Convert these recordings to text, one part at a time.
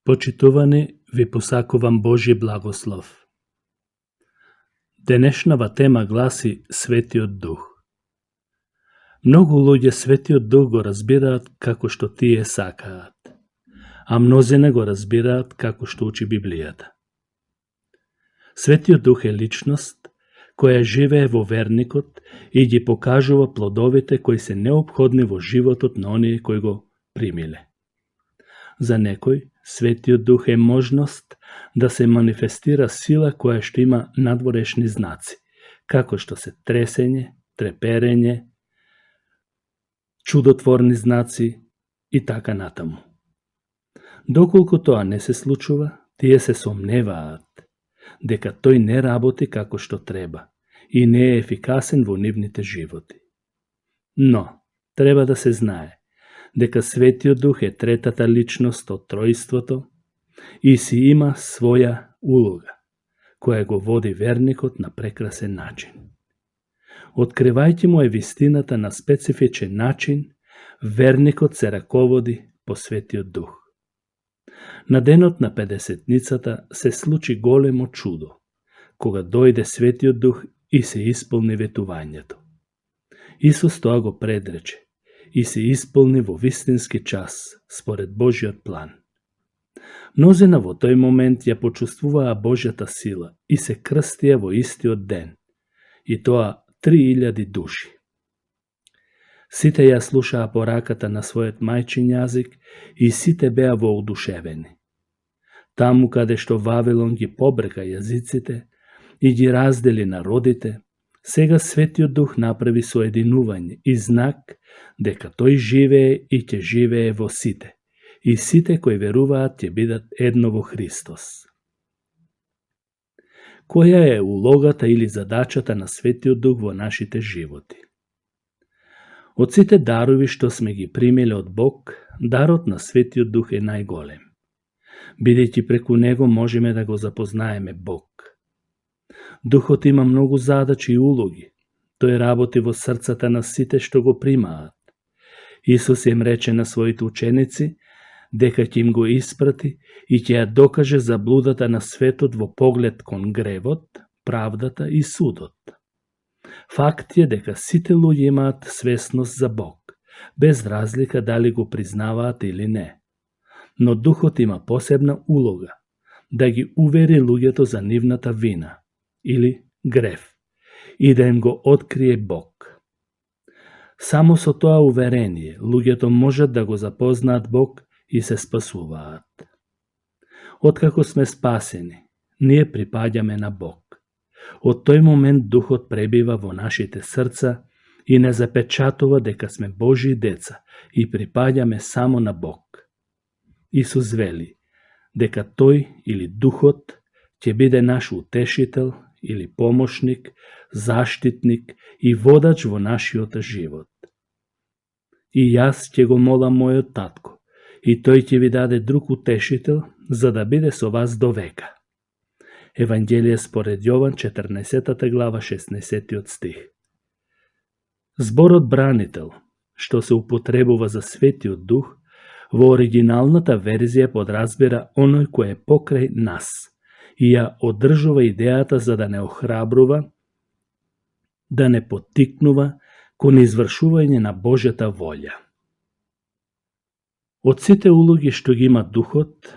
Почитувани, ви посакувам Божи благослов. Денешнава тема гласи Светиот Дух. Многу луѓе Светиот Дух го разбираат како што тие сакаат, а мнозина го разбираат како што учи Библијата. Светиот Дух е личност која живее во верникот и ги покажува плодовите кои се неопходни во животот на оние кои го примиле. За некој, Светиот Дух е можност да се манифестира сила која што има надворешни знаци, како што се тресење, треперење, чудотворни знаци и така натаму. Доколку тоа не се случува, тие се сомневаат дека тој не работи како што треба и не е ефикасен во нивните животи. Но, треба да се знае дека Светиот Дух е третата личност од Тројството и си има своја улога, која го води верникот на прекрасен начин. Откривајќи му е вистината на специфичен начин, верникот се раководи по Светиот Дух. На денот на Педесетницата се случи големо чудо, кога дојде Светиот Дух и се исполни ветувањето. Исус тоа го предрече и се исполни во вистински час, според Божиот план. Мнозина во тој момент ја почувствуваа Божјата сила и се крстија во истиот ден, и тоа 3000 души. Сите ја слушаа пораката на својот мајчин јазик и сите беа воодушевени. Таму каде што Вавилон ги побрка јазиците и ги раздели народите, сега Светиот Дух направи соединување и знак дека тој живее и ќе живее во сите, и сите кои веруваат ќе бидат едно во Христос. Која е улогата или задачата на Светиот Дух во нашите животи? Од сите дарови што сме ги примиле од Бог, дарот на Светиот Дух е најголем, бидејќи преку него можеме да го запознаеме Бог. Духот има многу задачи и улоги. Тој работи во срцата на сите што го примаат. Исус им рече на своите ученици дека ќе им го испрати и ќе ја докаже заблудата на светот во поглед кон гревот, правдата и судот. Факт е дека сите луѓе имаат свесност за Бог, без разлика дали го признаваат или не. Но Духот има посебна улога да ги увери луѓето за нивната вина или грев и да им го открие Бог. Само со тоа уверение луѓето можат да го запознаат Бог и се спасуваат. Откако сме спасени, ние припаѓаме на Бог. Од тој момент Духот пребива во нашите срца и не запечатува дека сме Божји деца и припаѓаме само на Бог. Исус вели дека тој или Духот ќе биде наш утешител или помошник, заштитник и водач во нашиот живот. И јас ќе го молам мојот татко, и тој ќе ви даде друг утешител, за да биде со вас до века. Евангелие според Јован, 14 глава, 16 стих. Зборот бранител, што се употребува за Светиот Дух, во оригиналната верзија подразбира оној кој е покрај нас и ја одржува идејата за да не охрабрува, да не поттикнува кон извршување на Божјата волја. Од сите улоги што ги има Духот,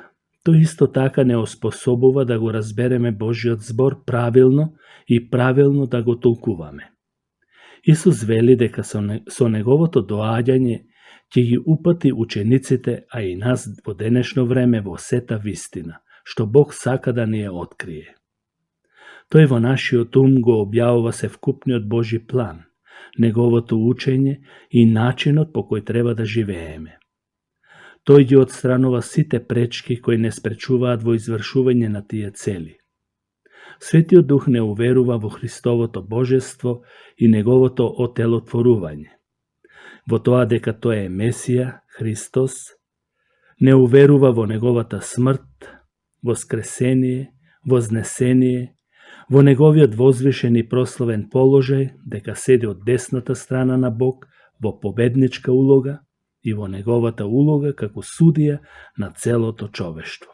тој исто така не оспособува да го разбереме Божјиот збор правилно и правилно да го толкуваме. Исус вели дека со неговото доаѓање ќе ги упати учениците, а и нас во денешно време во сета вистина, што Бог сака да ни ја открие. Тој во нашиот ум го објавува севкупниот Божи план, неговото учење и начинот по кој треба да живееме. Тој ги отстранува сите пречки кои не спречуваат во извршување на тие цели. Светиот Дух не уверува во Христовото божество и неговото отелотворување, во тоа дека тој е Месија, Христос, не уверува во неговата смрт, воскресение, вознесение, во неговиот возвишен и прославен положај, дека седи од десната страна на Бог во победничка улога и во неговата улога како судија на целото човештво.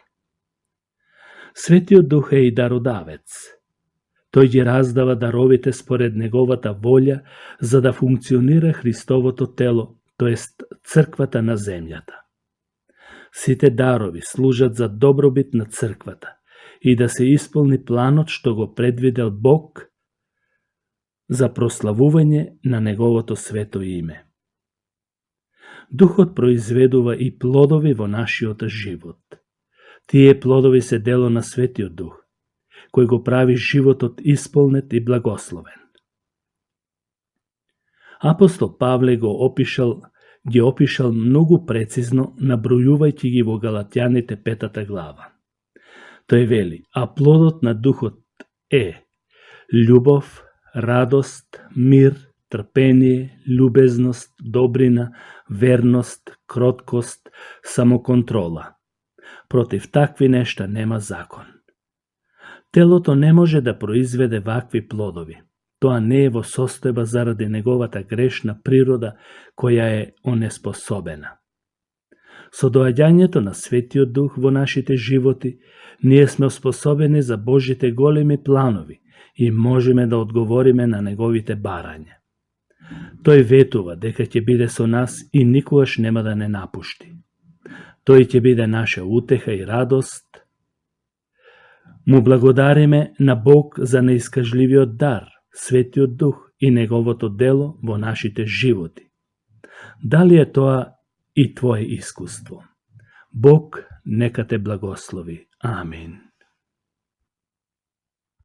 Светиот Дух е и дародавец. Тој ги раздава даровите според неговата волја за да функционира Христовото тело, тоест црквата на земјата. Сите дарови служат за добробит на црквата и да се исполни планот што го предвидел Бог за прославување на неговото свето име. Духот произведува и плодови во нашиот живот. Тие плодови се дело на Светиот Дух, кој го прави животот исполнет и благословен. Апостол Павле ги опишал многу прецизно, набројувајќи ги во Галатјаните 5 глава. Тој вели: а плодот на Духот е љубов, радост, мир, трпение, љубезност, добрина, верност, кроткост, самоконтрола. Против такви нешта нема закон. Телото не може да произведе вакви плодови. Тоа не е во состојба заради неговата грешна природа која е онеспособена. Со доаѓањето на Светиот Дух во нашите животи, ние сме оспособени за Божите големи планови и можеме да одговориме на неговите барања. Тој ветува дека ќе биде со нас и никогаш нема да не напушти. Тој ќе биде наша утеха и радост. Му благодариме на Бог за неискажливиот дар, Светиот Дух и неговото дело во нашите животи. Дали е тоа и твое искуство? Бог нека те благослови. Амин.